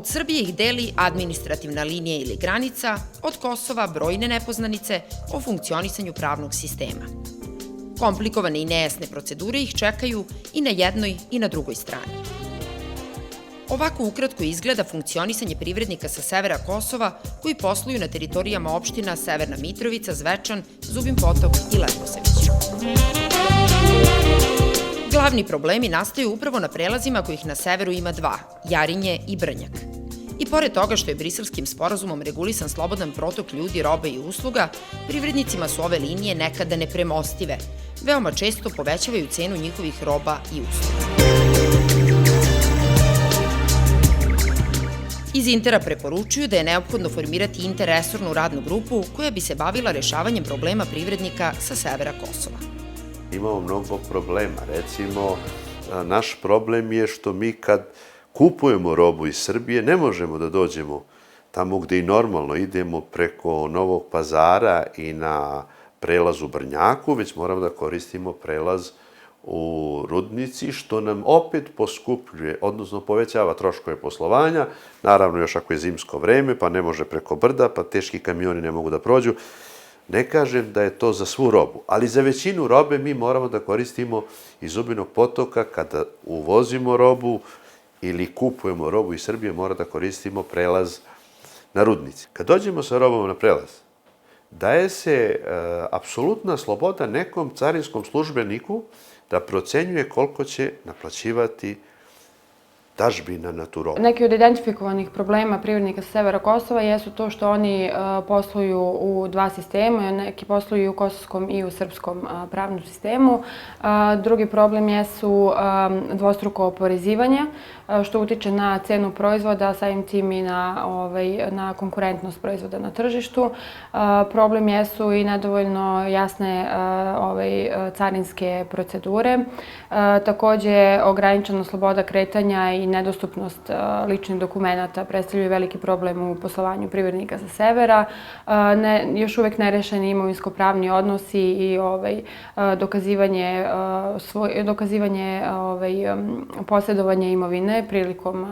Od Srbije ih deli administrativna linija ili granica, od Kosova brojne nepoznanice o funkcionisanju pravnog sistema. Komplikovane i nejasne procedure ih čekaju i na jednoj i na drugoj strani. Ovako ukratko izgleda funkcionisanje privrednika sa severa Kosova koji posluju na teritorijama opština Severna Mitrovica, Zvečan, Zubin Potok i Leposavić. Glavni problemi nastaju upravo na prelazima kojih na severu ima dva, Jarinje i Brnjak. I pored toga što je Briselskim sporazumom regulisan slobodan protok ljudi, robe i usluga, privrednicima su ove linije nekada nepremostive, veoma često povećavaju cenu njihovih roba i usluga. Iz Intera preporučuju da je neophodno formirati interresornu radnu grupu koja bi se bavila rešavanjem problema privrednika sa severa Kosova. Imamo mnogo problema. Recimo, naš problem je što mi kad kupujemo robu iz Srbije ne možemo da dođemo tamo gde i normalno idemo preko Novog Pazara i na prelaz u Brnjaku, već moramo da koristimo prelaz u Rudnici, što nam opet poskupljuje, odnosno povećava troškove poslovanja, naravno još ako je zimsko vreme, pa ne može preko brda, pa teški kamioni ne mogu da prođu. Ne kažem da je to za svu robu, ali za većinu robe mi moramo da koristimo iz Zubinog Potoka kada uvozimo robu ili kupujemo robu iz Srbije, mora da koristimo prelaz na Rudnici. Kad dođemo sa robom na prelaz, daje se apsolutna sloboda nekom carinskom službeniku da procenjuje koliko će naplaćivati dažbina na tu robu. Neki od identifikovanih problema privrednika sa severa Kosova jesu to što oni posluju u dva sistema, neki posluju i u kosovskom i u srpskom pravnom sistemu. Drugi problem jesu dvostruko oporezivanje, što utiče na cenu proizvoda, samim tim i na konkurentnost proizvoda na tržištu. Problem jesu i nedovoljno jasne carinske procedure. Takođe, ograničena sloboda kretanja i nedostupnost ličnih dokumenata predstavljaju veliki problem u poslovanju privrednika sa severa. Još uvek nerešeni imovinsko-pravni odnosi i dokazivanje posjedovanja imovine prilikom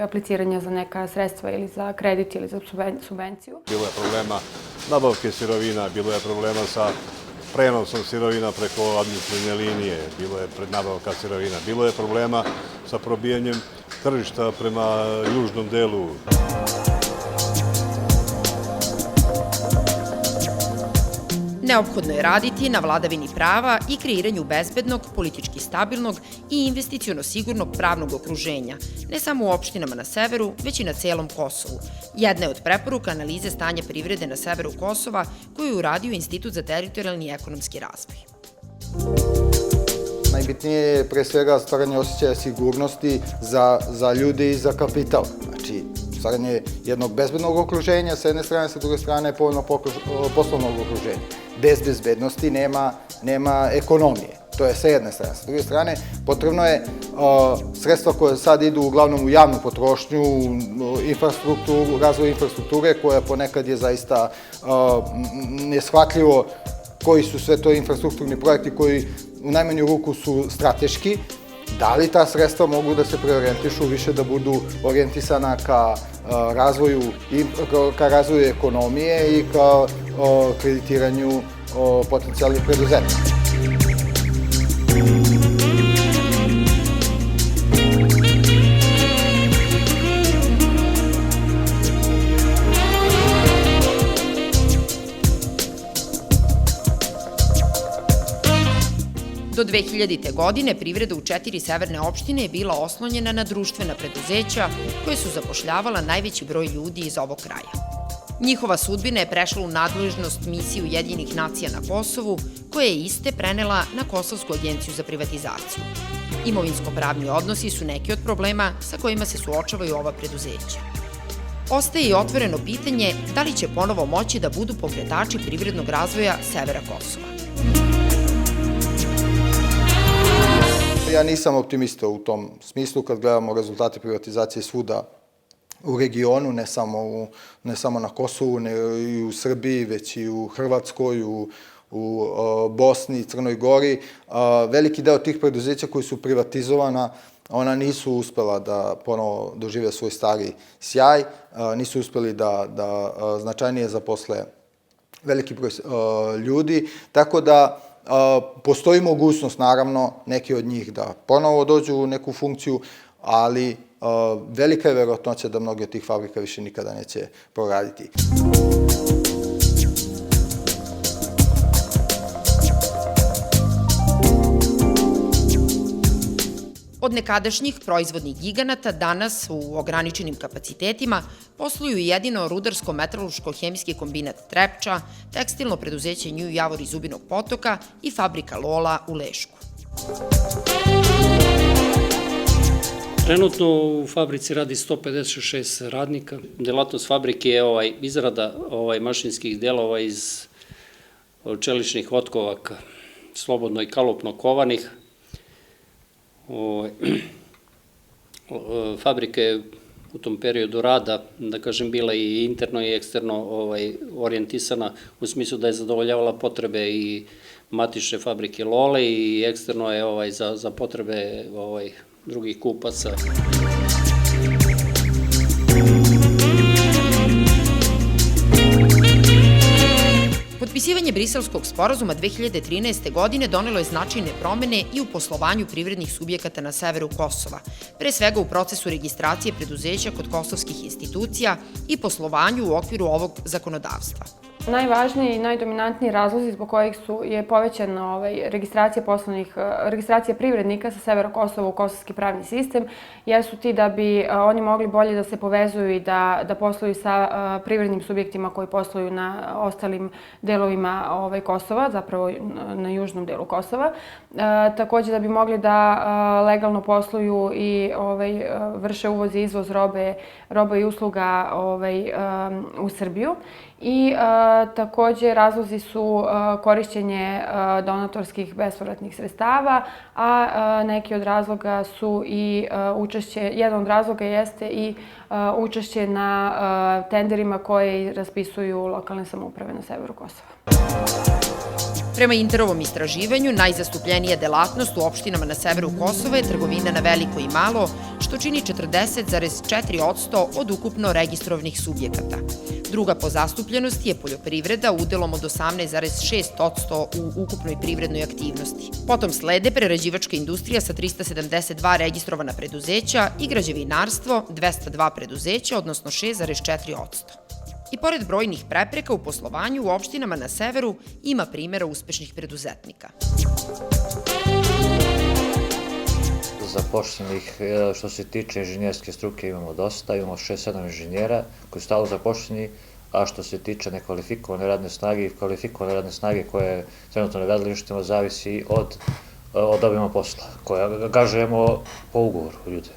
apliciranja za neka sredstva ili za kredit ili za subvenciju. Bilo je problema nabavke sirovina, bilo je problema sa prenosom sirovina preko administrativne linije, bilo je prednabavka sirovina, bilo je problema sa probijanjem tržišta prema južnom delu. Neophodno je raditi na vladavini prava i kreiranju bezbednog, politički stabilnog i investiciono sigurnog pravnog okruženja, ne samo u opštinama na severu, već i na celom Kosovu. Jedna je od preporuka analize stanja privrede na severu Kosova koju je uradio Institut za teritorijalni i ekonomski razvoj. Najbitnije je pre svega stvaranje osjećaja sigurnosti za ljude i za kapital. Znači, stvaranje jednog bezbednog okruženja s jedne strane, sa druge strane povoljno poslovnog okruženja. Bez bezbednosti nema ekonomije. To je sa jedne strane. Sa druge strane, potrebno je sredstva koje sad idu uglavnom u javnu potrošnju, razvoj infrastrukture, koja ponekad je zaista neshvatljivo koji su sve to infrastrukturni projekti koji u najmanju ruku su strateški. Da li ta sredstva mogu da se preorijentišu više da budu orijentisana ka razvoju ekonomije i ka kreditiranju potencijalnih preduzetnika? Do 2000. godine privreda u 4 severne opštine je bila oslonjena na društvena preduzeća koje su zapošljavala najveći broj ljudi iz ovog kraja. Njihova sudbina je prešla u nadležnost misije Ujedinjenih nacija na Kosovu, koja je iste prenela na Kosovsku agenciju za privatizaciju. Imovinsko-pravni odnosi su neki od problema sa kojima se suočavaju ova preduzeća. Ostaje i otvoreno pitanje da li će ponovo moći da budu pokretači privrednog razvoja severa Kosova. Ja nisam optimista u tom smislu kad gledamo rezultate privatizacije svuda u regionu, ne samo na Kosovu, ne i u Srbiji, već i u Hrvatskoj, u Bosni i Crnoj Gori. Veliki deo tih preduzeća koji su privatizovana Ona nisu uspela da ponovo dožive svoj stari sjaj, nisu uspeli da značajnije zaposle veliki broj ljudi, tako da postoji mogućnost, naravno, neki od njih da ponovo dođu u neku funkciju, ali velika je verovatnoća da mnogi od tih fabrika više nikada neće proraditi. Od nekadašnjih proizvodnih giganata danas u ograničenim kapacitetima posluju jedino rudarsko-metalurško-hemijski kombinat Trepča, tekstilno preduzeće Nju Javor iz Zubinog Potoka i fabrika Lola u Lešku. Trenutno u fabrici radi 156 radnika. Delatnost fabrike je izrada mašinskih delova iz čeličnih otkovaka, slobodno i kalupno kovanih. Fabrika je u tom periodu rada, da kažem, bila i interno i eksterno orijentisana u smislu da je zadovoljavala potrebe i matične fabrike Lole i eksterno je za potrebe drugih kupaca. Potpisivanje Briselskog sporazuma 2013. godine donelo je značajne promene i u poslovanju privrednih subjekata na severu Kosova, pre svega u procesu registracije preduzeća kod kosovskih institucija i poslovanju u okviru ovog zakonodavstva. Najvažniji i najdominantniji razlozi zbog kojih je povećana registracija privrednika sa severa Kosova u kosovski pravni sistem jesu ti da bi oni mogli bolje da se povezuju i da posluju sa privrednim subjektima koji posluju na ostalim delovima Kosova, zapravo na južnom delu Kosova. Takođe da bi mogli da legalno posluju i vrše uvoz i izvoz robe i usluga u Srbiju. I takođe razlozi su korišćenje donatorskih bespovratnih sredstava, a neki od razloga su i jedan od razloga jeste i učešće na tenderima koje raspisuju lokalne samouprave na severu Kosova. Prema Interovom istraživanju, najzastupljenija delatnost u opštinama na severu Kosova je trgovina na veliko i malo, što čini 40,4% od ukupno registrovanih subjekata. Druga po zastupljenosti je poljoprivreda udelom od 18,6% u ukupnoj privrednoj aktivnosti. Potom slede prerađivačka industrija sa 372 registrovana preduzeća i građevinarstvo 202 preduzeća, odnosno 6,4%. I pored brojnih prepreka u poslovanju u opštinama na severu ima primjera uspešnih preduzetnika. Zapošljenih, što se tiče inženjerske struke, imamo dosta, imamo 6-7 inženjera koji su stalno zapošljeni, a što se tiče nekvalifikovane radne snage i kvalifikovane radne snage koje je trenutno na gradilištima zavisi od obima posla, koje angažujemo po ugovoru ljude.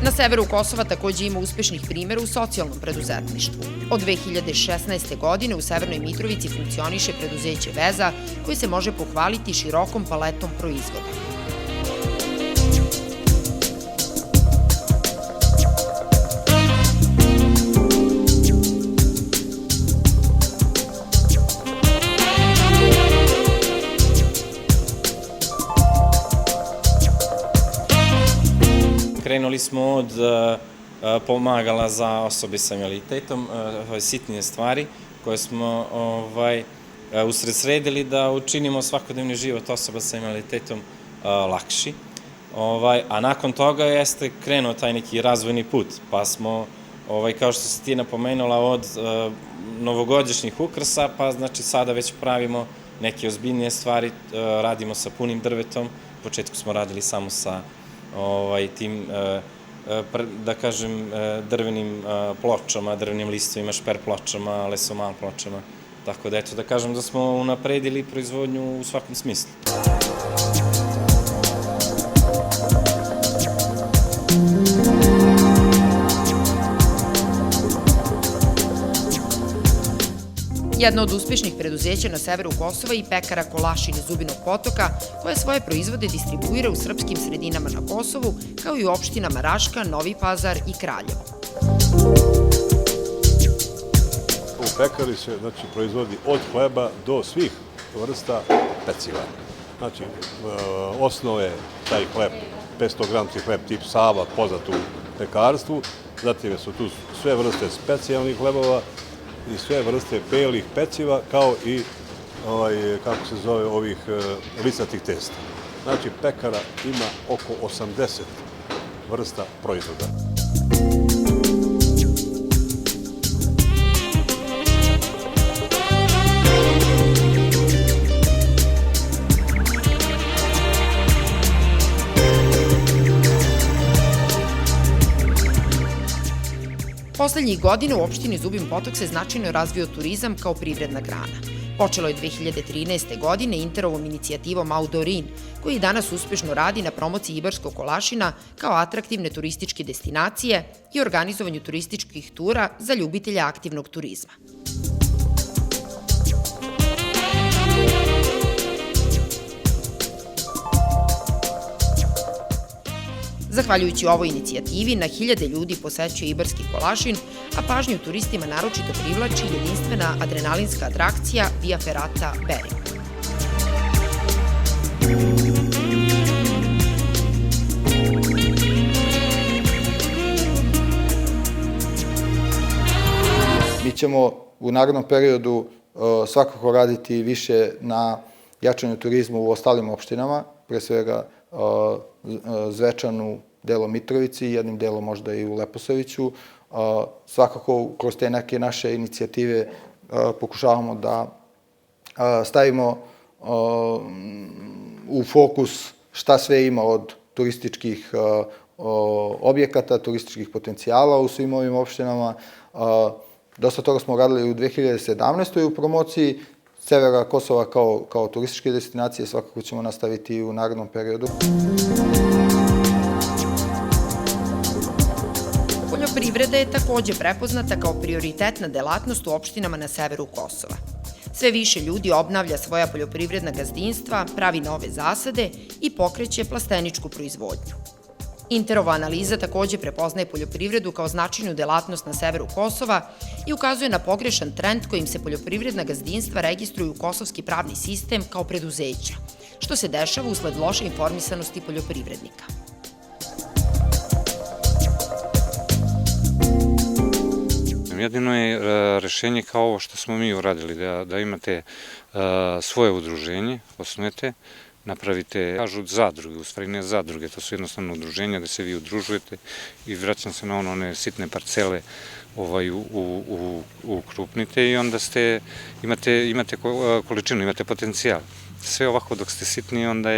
Na severu Kosova takođe ima uspešnih primjera u socijalnom preduzetništvu. Od 2016. godine u Severnoj Mitrovici funkcioniše preduzeće Veza, koje se može pohvaliti širokom paletom proizvoda. Krenuli smo od pomagala za osobe sa invaliditetom, sitnije stvari koje smo usredsredili da učinimo svakodnevni život osoba sa invaliditetom lakši. A nakon toga jeste krenuo taj neki razvojni put, pa smo, kao što si ti napomenula, od novogodišnjih ukrasa, pa znači sada već pravimo neke ozbiljnije stvari, radimo sa punim drvetom, u početku smo radili samo sa tim, da kažem, drvenim pločama, drvenim listovima, šper pločama, lesomal pločama. Tako da, eto, da kažem da smo unapredili proizvodnju u svakom smislu. Jedno od uspešnih preduzeća na severu Kosova i pekara Kolašin iz Zubinog Potoka, koja svoje proizvode distribuira u srpskim sredinama na Kosovu, kao i u opštinama Raška, Novi Pazar i Kraljevo. U pekari se proizvodi od hleba do svih vrsta peciva. Znači, osnove taj hleb, 500 gramski hleb tip Sava, poznat u pekarstvu, zatim su tu sve vrste specijalnih hlebova i sve vrste belih peciva, kao i, kako se zove, ovih licatih testa. Znači, pekara ima oko 80 vrsta proizvoda. Poslednjih godina u opštini Zubin Potok se značajno razvio turizam kao privredna grana. Počelo je 2013. godine Interovom inicijativom Outdoorin, koji danas uspešno radi na promociji Ibarskog Kolašina kao atraktivne turističke destinacije i organizovanju turističkih tura za ljubitelje aktivnog turizma. Zahvaljujući ovoj inicijativi, na hiljade ljudi posećuje Ibarski Kolašin, a pažnju turistima naročito privlači jedinstvena adrenalinska atrakcija Via Ferrata Bering. Mi ćemo u narednom periodu svakako raditi više na jačanju turizma u ostalim opštinama, pre svega Zvečanu, delom Mitrovici, jednim delom možda i u Leposaviću. Svakako, kroz te neke naše inicijative pokušavamo da stavimo u fokus šta sve ima od turističkih objekata, turističkih potencijala u svim ovim opštinama. Dosta toga smo radili u 2017. u promociji severa Kosova kao turističke destinacije, svakako ćemo nastaviti i u narednom periodu. Poljoprivreda je takođe prepoznata kao prioritetna delatnost u opštinama na severu Kosova. Sve više ljudi obnavlja svoja poljoprivredna gazdinstva, pravi nove zasade i pokreće plasteničku proizvodnju. Interova analiza takođe prepoznaje poljoprivredu kao značajnu delatnost na severu Kosova i ukazuje na pogrešan trend kojim se poljoprivredna gazdinstva registruju u kosovski pravni sistem kao preduzeća, što se dešava usled loše informisanosti poljoprivrednika. Jedino je rešenje kao ovo što smo mi uradili, da imate svoje udruženje, osnujete, napravite, kažu zadruge, u stvari ne zadruge, to su jednostavno udruženja da se vi udružujete i vraćam se na one sitne parcele ukrupnite i onda imate količinu, imate potencijal. Sve ovako dok ste sitni, onda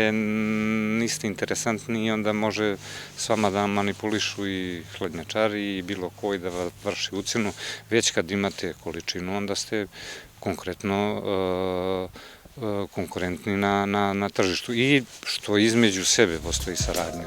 niste interesantni i onda može s vama da manipulišu i hladnjačari i bilo koji da vrši ucenu. Već kad imate količinu, onda ste konkretno konkurentni na tržištu i što između sebe postoji saradnja.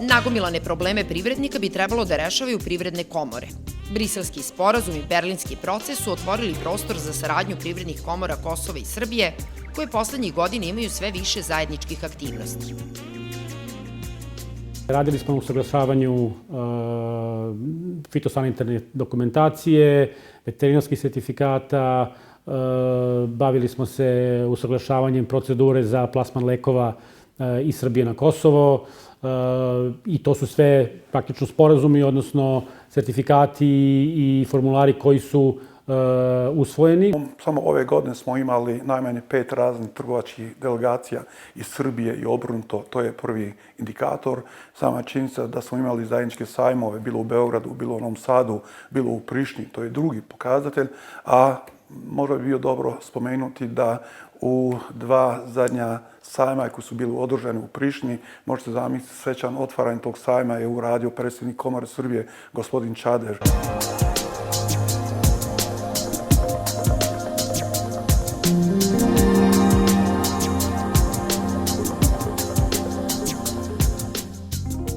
Nagomilane probleme privrednika bi trebalo da rešavaju privredne komore. Briselski sporazum i berlinski proces su otvorili prostor za saradnju privrednih komora Kosova i Srbije, koje poslednjih godina imaju sve više zajedničkih aktivnosti. Radili smo na usaglašavanju fitosanitarne dokumentacije, veterinarskih sertifikata, bavili smo se usaglašavanjem procedure za plasman lekova iz Srbije na Kosovo i to su sve praktično sporazumi, odnosno sertifikati i formulari koji su usvojeni. Samo ove godine smo imali najmanje 5 raznih trgovačkih delegacija iz Srbije i obrnuto. To je prvi indikator. Sama činjenica da smo imali zajedničke sajmove, bilo u Beogradu, bilo u Novom Sadu, bilo u Prištini, to je drugi pokazatelj. A možda bi bio dobro spomenuti da u 2 zadnja sajma koji su bili održani u Prištini, možete zamisliti svečan otvaranje tog sajma je uradio predsjednik Komore Srbije, gospodin Čadež.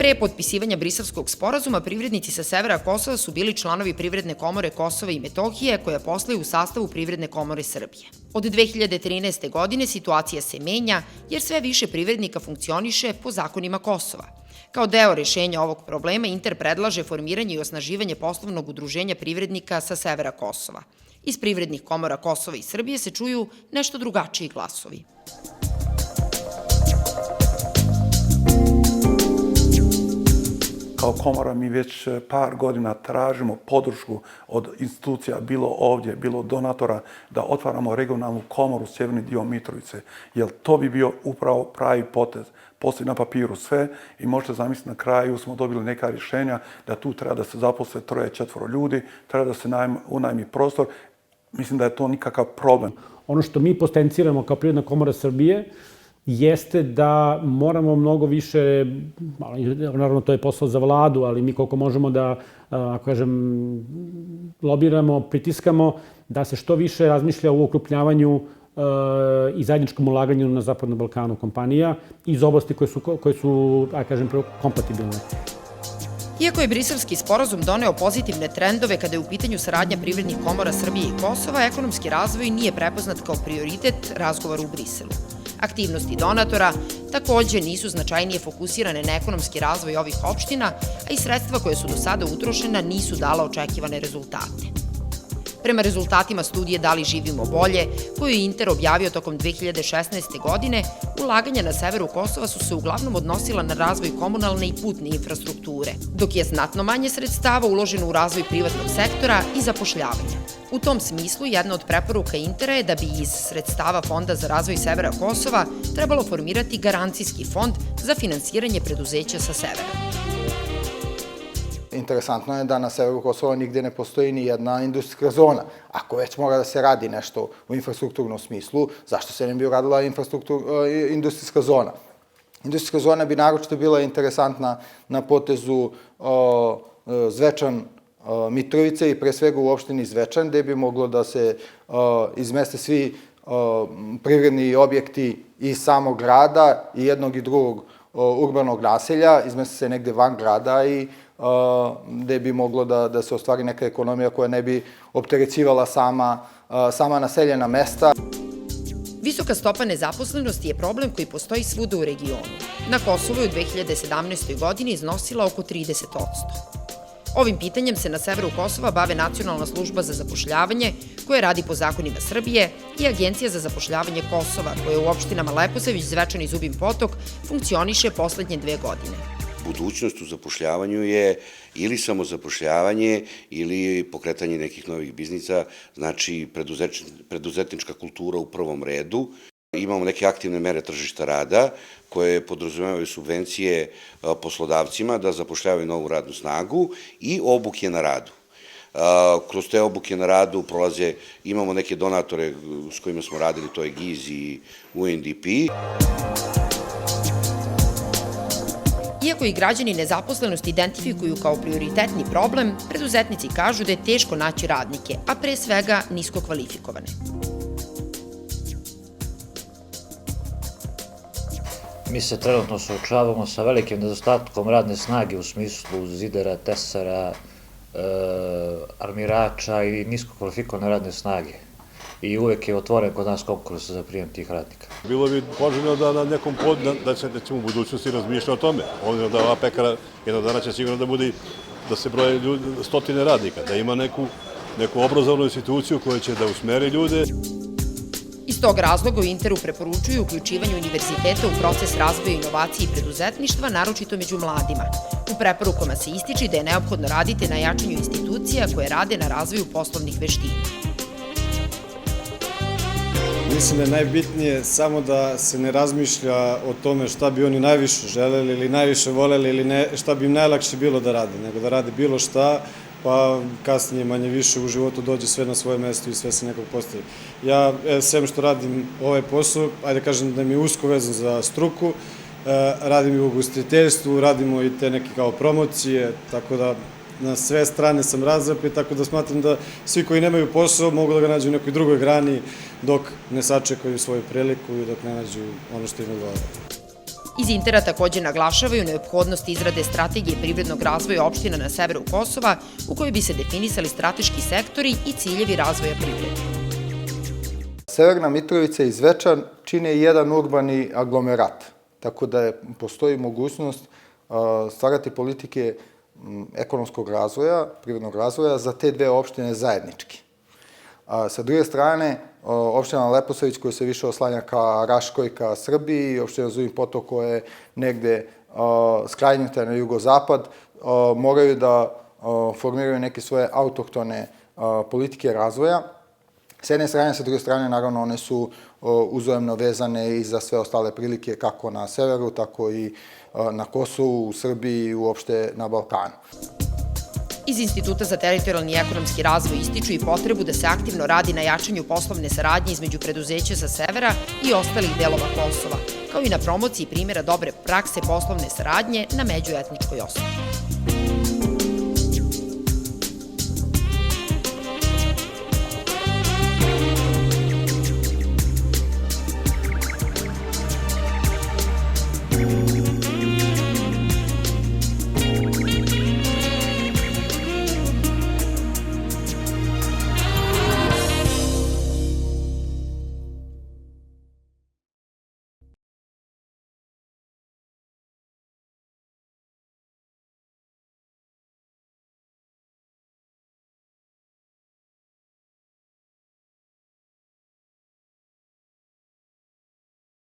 Pre potpisivanja Briselskog sporazuma, privrednici sa severa Kosova su bili članovi Privredne komore Kosova i Metohije, koja posluje u sastavu Privredne komore Srbije. Od 2013. godine situacija se menja, jer sve više privrednika funkcioniše po zakonima Kosova. Kao deo rešenja ovog problema, Inter predlaže formiranje i osnaživanje poslovnog udruženja privrednika sa severa Kosova. Iz privrednih komora Kosova i Srbije se čuju nešto drugačiji glasovi. Kao komora mi već par godina tražimo podršku od institucija, bilo ovdje, bilo donatora, da otvaramo regionalnu komoru sjeverni dio Mitrovice, jer to bi bio upravo pravi potez. Postoji na papiru sve i možete zamisliti, na kraju smo dobili neka rješenja da tu treba da se zaposle 3-4 ljudi, treba da se unajmi prostor. Mislim da je to nikakav problem. Ono što mi potenciramo kao Privredna komora Srbije jeste da moramo mnogo više, naravno to je posao za vladu, ali mi koliko možemo da, ako kažem, lobiramo, pritiskamo, da se što više razmišlja o ukrupljavanju i zajedničkom ulaganju na Zapadnom Balkanu kompanija iz oblasti koje su, ako kažem, kompatibilne. Iako je Briselski sporazum doneo pozitivne trendove kada je u pitanju saradnja privrednih komora Srbije i Kosova, ekonomski razvoj nije prepoznat kao prioritet razgovora u Briselu. Aktivnosti donatora takođe nisu značajnije fokusirane na ekonomski razvoj ovih opština, a i sredstva koje su do sada utrošena nisu dala očekivane rezultate. Prema rezultatima studije Da li živimo bolje, koju je Inter objavio tokom 2016. godine, ulaganja na severu Kosova su se uglavnom odnosila na razvoj komunalne i putne infrastrukture, dok je znatno manje sredstava uloženo u razvoj privatnog sektora i zapošljavanja. U tom smislu, jedna od preporuka Intera je da bi iz sredstava Fonda za razvoj severa Kosova trebalo formirati garancijski fond za finansiranje preduzeća sa severa. Interesantno je da na severu Kosova nigde ne postoji ni jedna industrijska zona. Ako već mora da se radi nešto u infrastrukturnom smislu, zašto se ne bi uradila industrijska zona? Industrijska zona bi naročito bila interesantna na potezu Zvečan Mitrovice i pre svega u opštini Zvečan, gde bi moglo da se izmeste svi privredni objekti iz samog grada i jednog i drugog urbanog naselja, izmeste se negde van grada i gde bi moglo da se ostvari neka ekonomija koja ne bi opterećivala sama naseljena mesta. Visoka stopa nezaposlenosti je problem koji postoji svuda u regionu. Na Kosovu je u 2017. godini iznosila oko 30%. Ovim pitanjem se na severu Kosova bave Nacionalna služba za zapošljavanje, koja radi po zakonima Srbije, i Agencija za zapošljavanje Kosova, koja u opštinama Leposavić, Zvečan i Zubin Potok funkcioniše poslednje 2 godine. Budućnost u zapošljavanju je ili samozapošljavanje ili pokretanje nekih novih biznisa, znači preduzetnička kultura u prvom redu. Imamo neke aktivne mere tržišta rada koje podrazumevaju subvencije poslodavcima da zapošljavaju novu radnu snagu i obuke na radu. Kroz te obuke na radu imamo neke donatore s kojima smo radili, to je GIZ i UNDP. Iako i građani nezaposlenost identifikuju kao prioritetni problem, preduzetnici kažu da je teško naći radnike, a pre svega nisko kvalifikovane. Mi se trenutno suočavamo sa velikim nedostatkom radne snage u smislu zidara, tesara, armirača i nisko kvalifikovane radne snage. I uvek je otvoren kod nas konkurs za prijem tih radnika. Bilo bi poželjno da na nekom da se u budućnosti razmišlja o tome. Obzirom da ova pekara jednog dana će sigurno da bude, da se broje stotine radnika, da ima neku obrazovnu instituciju koja će da usmeri ljude. Iz tog razloga u Interu preporučuju uključivanje univerziteta u proces razvoja inovacije i preduzetništva, naročito među mladima. U preporukama se ističe da je neophodno raditi na jačanju institucija koje rade na razvoju poslovnih veština. Mislim da je najbitnije samo da se ne razmišlja o tome šta bi oni najviše želeli ili najviše voleli ili šta bi im najlakše bilo da rade, nego da rade bilo šta, pa kasnije manje više u životu dođe sve na svoje mesto i sve se nekog postavi. Ja, sem što radim ovaj posao, ajde kažem da mi je usko vezan za struku, radim i u ugostiteljstvu, radimo i te neke kao promocije, tako da na sve strane sam razrapet, tako da smatram da svi koji nemaju posao mogu da ga nađu u nekoj drugoj grani dok ne sačekaju svoju priliku i dok ne nađu ono što im odgovara. Iz Intera takođe naglašavaju neophodnost izrade strategije privrednog razvoja opština na severu Kosova u kojoj bi se definisali strateški sektori i ciljevi razvoja privrede. Severna Mitrovica i Zvečan čine jedan urbani aglomerat, tako da postoji mogućnost stvarati politike ekonomskog razvoja, privrednog razvoja za te dve opštine zajednički. Sa druge strane, opština Leposavić koja se više oslanja ka Raškoj, ka Srbiji, i opština Zubin Potok koja je negde skrajnuta na jugozapad, moraju da formiraju neke svoje autohtone politike razvoja. S jedne strane, sa druge strane, naravno, one su uzajamno vezane i za sve ostale prilike, kako na severu, tako i na Kosovu, u Srbiji i uopšte na Balkanu. Iz Instituta za teritorijalni i ekonomski razvoj ističu i potrebu da se aktivno radi na jačanju poslovne saradnje između preduzeća sa severa i ostalih delova Kosova, kao i na promociji primjera dobre prakse poslovne saradnje na međuetničkoj osnovi.